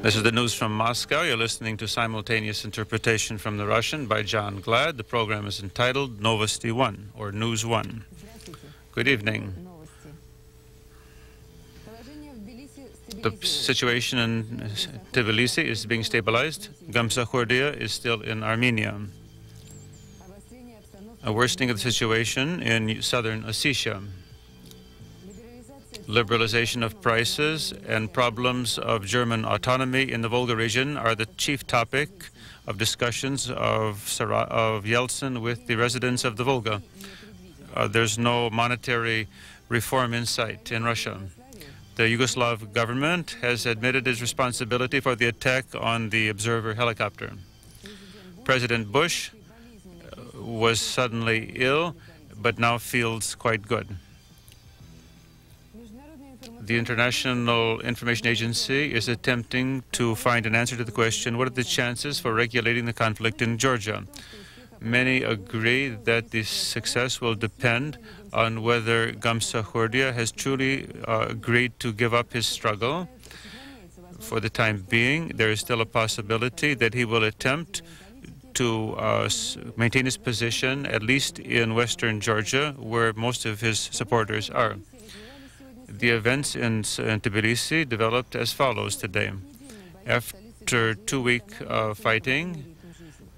This is the news from Moscow. You're listening to simultaneous interpretation from the Russian by John Glad. The program is entitled Новости 1, or News 1. Good evening. The situation in Tbilisi is being stabilized. Gamsakhurdia is still in Armenia. A worsening of the situation in southern Ossetia. Liberalization of prices and problems of German autonomy in the Volga region are the chief topic of discussions of Yeltsin with the residents of the Volga. There's no monetary reform in sight in Russia. The Yugoslav government has admitted its responsibility for the attack on the Observer helicopter. President Bush was suddenly ill, but now feels quite good. The International Information Agency is attempting to find an answer to the question, what are the chances for regulating the conflict in Georgia? Many agree that the success will depend on whether Gamsakhurdia has truly agreed to give up his struggle. For the time being, there is still a possibility that he will attempt to maintain his position, at least in western Georgia, where most of his supporters are. The events in Tbilisi developed as follows today. After 2-week fighting,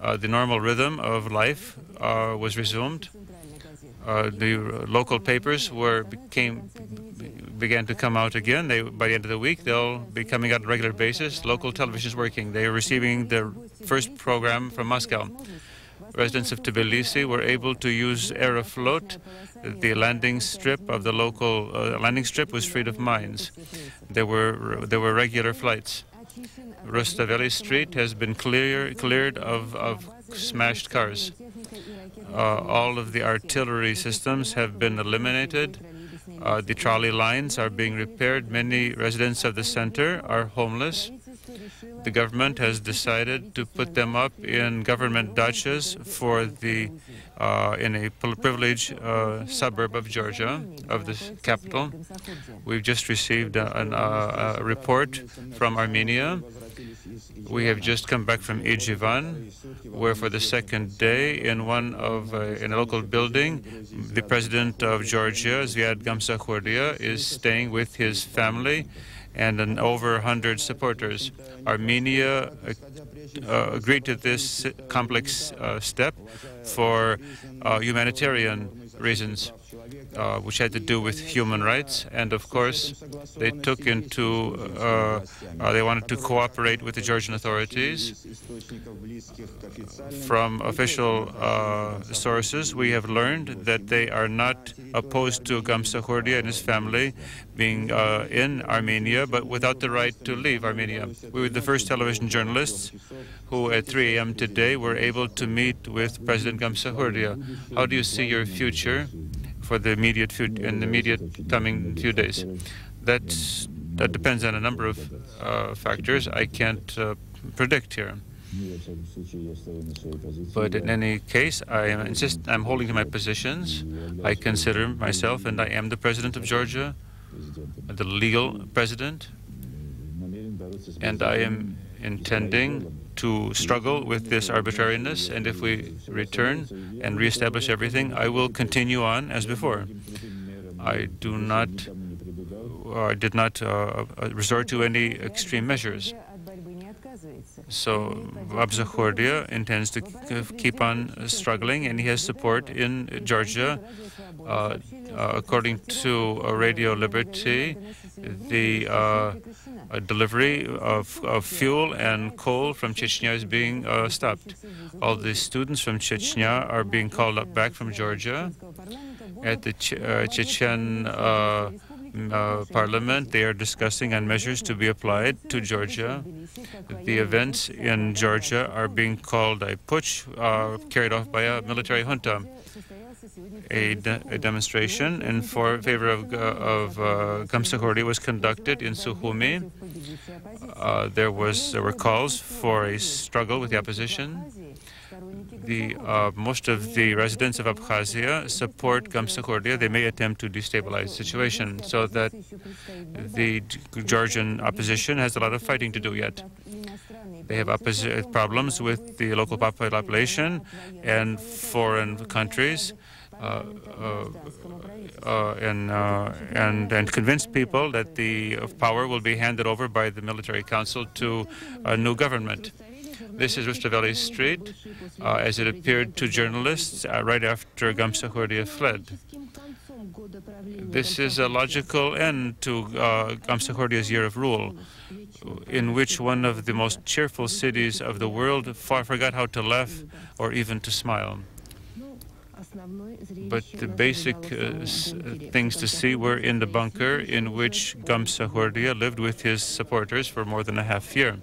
the normal rhythm of life was resumed. The local papers began to come out again. By the end of the week, they'll be coming out on a regular basis. Local television is working. They are receiving the first program from Moscow. Residents of Tbilisi were able to use Aeroflot. The landing strip of the local landing strip was freed of mines. There were regular flights. Rustaveli Street has been cleared of smashed cars. All of the artillery systems have been eliminated. The trolley lines are being repaired. Many residents of the center are homeless. The government has decided to put them up in government dachas for the in a privileged suburb of Georgia, of the capital. We've just received a report from Armenia. We have just come back from Ijevan, where for the second day in a local building, the president of Georgia, Zviad Gamsakhurdia, is staying with his family and over 100 supporters. Armenia agreed to this complex step for humanitarian reasons, which had to do with human rights, and of course they wanted to cooperate with the Georgian authorities. From official sources, we have learned that they are not opposed to Gamsakhurdia and his family being in Armenia, but without the right to leave Armenia. We were the first television journalists who at 3 a.m. today were able to meet with President Gamsakhurdia. How do you see your future for the immediate coming few days? That depends on a number of factors I can't predict here. But in any case, I'm holding to my positions. I consider myself, and I am the president of Georgia, the legal president, and I am intending to struggle with this arbitrariness, and if we return and reestablish everything, I will continue on as before. I did not resort to any extreme measures. So Gamsakhurdia intends to keep on struggling, and he has support in Georgia. According to Radio Liberty, the delivery of fuel and coal from Chechnya is being stopped. All the students from Chechnya are being called up back from Georgia. At the Chechen parliament, they are discussing on measures to be applied to Georgia. The events in Georgia are being called a putsch carried off by a military junta. A demonstration in favor of Gamsakhurdia was conducted in Sukhumi. There were calls for a struggle with the opposition. Most of the residents of Abkhazia support Gamsakhourdia. They may attempt to destabilize the situation, so that the Georgian opposition has a lot of fighting to do yet. They have problems with the local population and foreign countries, and convince people that the power will be handed over by the military council to a new government. This is Rustaveli Street, as it appeared to journalists right after Gamsakhourdia fled. This is a logical end to Gamsakhourdia's year of rule, in which one of the most cheerful cities of the world forgot how to laugh or even to smile. But the basic things to see were in the bunker in which Gamsakhourdia lived with his supporters for more than a half year.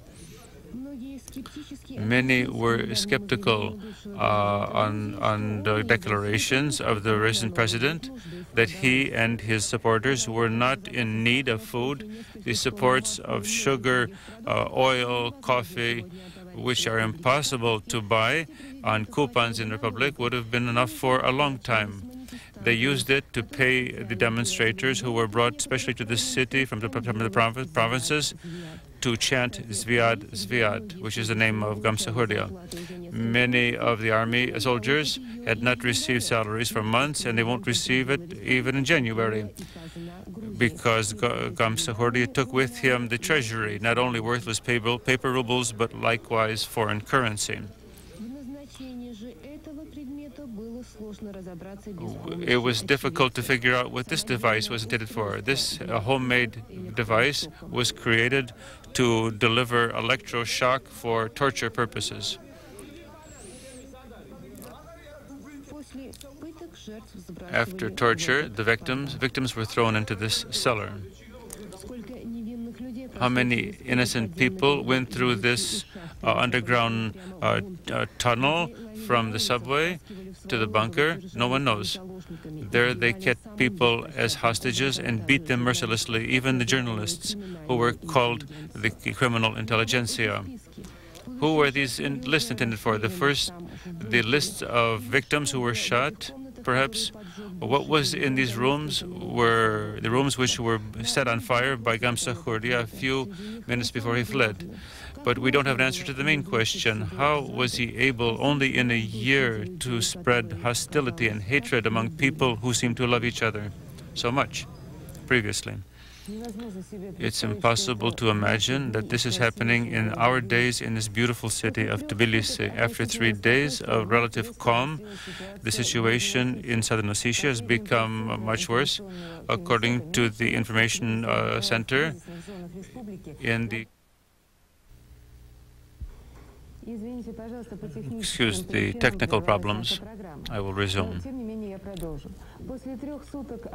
Many were skeptical on the declarations of the recent president that he and his supporters were not in need of food. The supports of sugar, oil, coffee, which are impossible to buy on coupons in the Republic, would have been enough for a long time. They used it to pay the demonstrators who were brought especially to the city from the provinces to chant Zviad, Zviad, which is the name of Gamsakhourdia. Many of the army soldiers had not received salaries for months, and they won't receive it even in January, because Gamsakhourdia took with him the treasury, not only worthless paper rubles, but likewise foreign currency. It was difficult to figure out what this device was intended for. This homemade device was created to deliver electroshock for torture purposes. After torture, the victims were thrown into this cellar. How many innocent people went through this underground tunnel from the subway to the bunker? No one knows. There they kept people as hostages and beat them mercilessly, even the journalists who were called the criminal intelligentsia. Who were these lists intended for? The list of victims who were shot, perhaps. What was in these rooms were the rooms which were set on fire by Gamsakhourdia a few minutes before he fled. But we don't have an answer to the main question. How was he able, only in a year, to spread hostility and hatred among people who seemed to love each other so much previously? It's impossible to imagine that this is happening in our days in this beautiful city of Tbilisi. After 3 days of relative calm, the situation in southern Ossetia has become much worse. According to the information center, in the Excuse the technical problems. I will resume.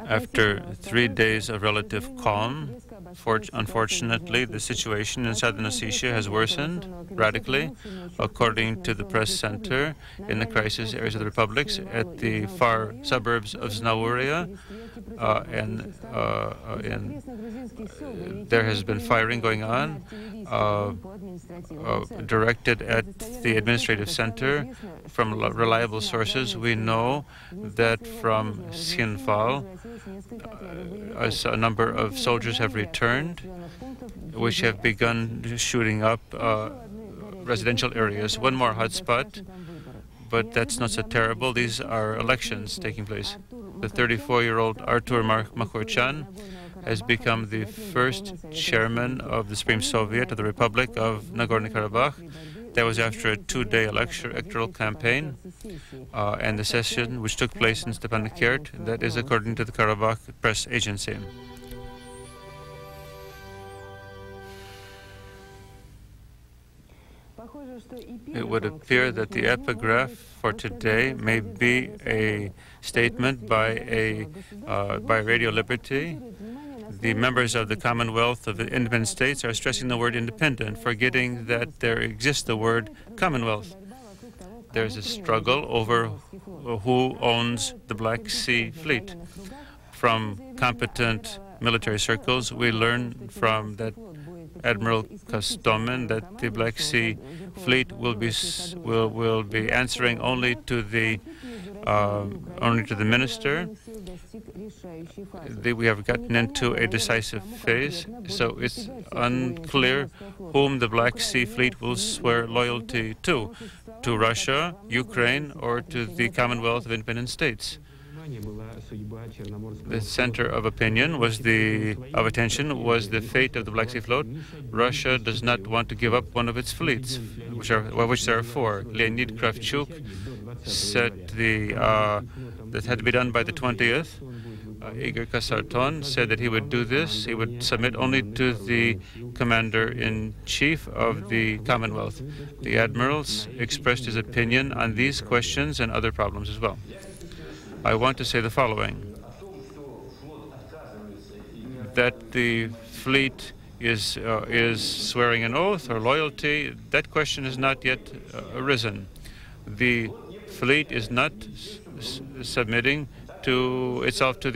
After 3 days of relative calm, unfortunately, the situation in southern Ossetia has worsened radically. According to the press center, in the crisis areas of the republics, at the far suburbs of Znauria, there has been firing going on, directed at the administrative center. From reliable sources, we know that from Sinfal, a number of soldiers have returned, which have begun shooting up residential areas. One more hotspot, but that's not so terrible. These are elections taking place. The 34-year-old Artur Makhorchan has become the first chairman of the Supreme Soviet of the Republic of Nagorno-Karabakh. That was after a 2-day electoral campaign and the session which took place in Stepanakert. That is according to the Karabakh press agency. It would appear that the epigraph for today may be a statement by Radio Liberty. The members of the Commonwealth of Independent States are stressing the word independent, forgetting that there exists the word Commonwealth. There's a struggle over who owns the Black Sea Fleet. From competent military circles, we learn from that Admiral Kostomin that the Black Sea Fleet will be answering only to the minister. We have gotten into a decisive phase, so it's unclear whom the Black Sea Fleet will swear loyalty to Russia, Ukraine, or to the Commonwealth of Independent States. The center of attention was the fate of the Black Sea Fleet. Russia does not want to give up one of its fleets, which there are four. Leonid Kravchuk said that had to be done by the 20th. Igor Kasarton said that he would do this. He would submit only to the commander-in-chief of the Commonwealth. The admirals expressed his opinion on these questions and other problems as well. I want to say the following, that the fleet is swearing an oath or loyalty. That question has not yet arisen. The fleet is not submitting itself to the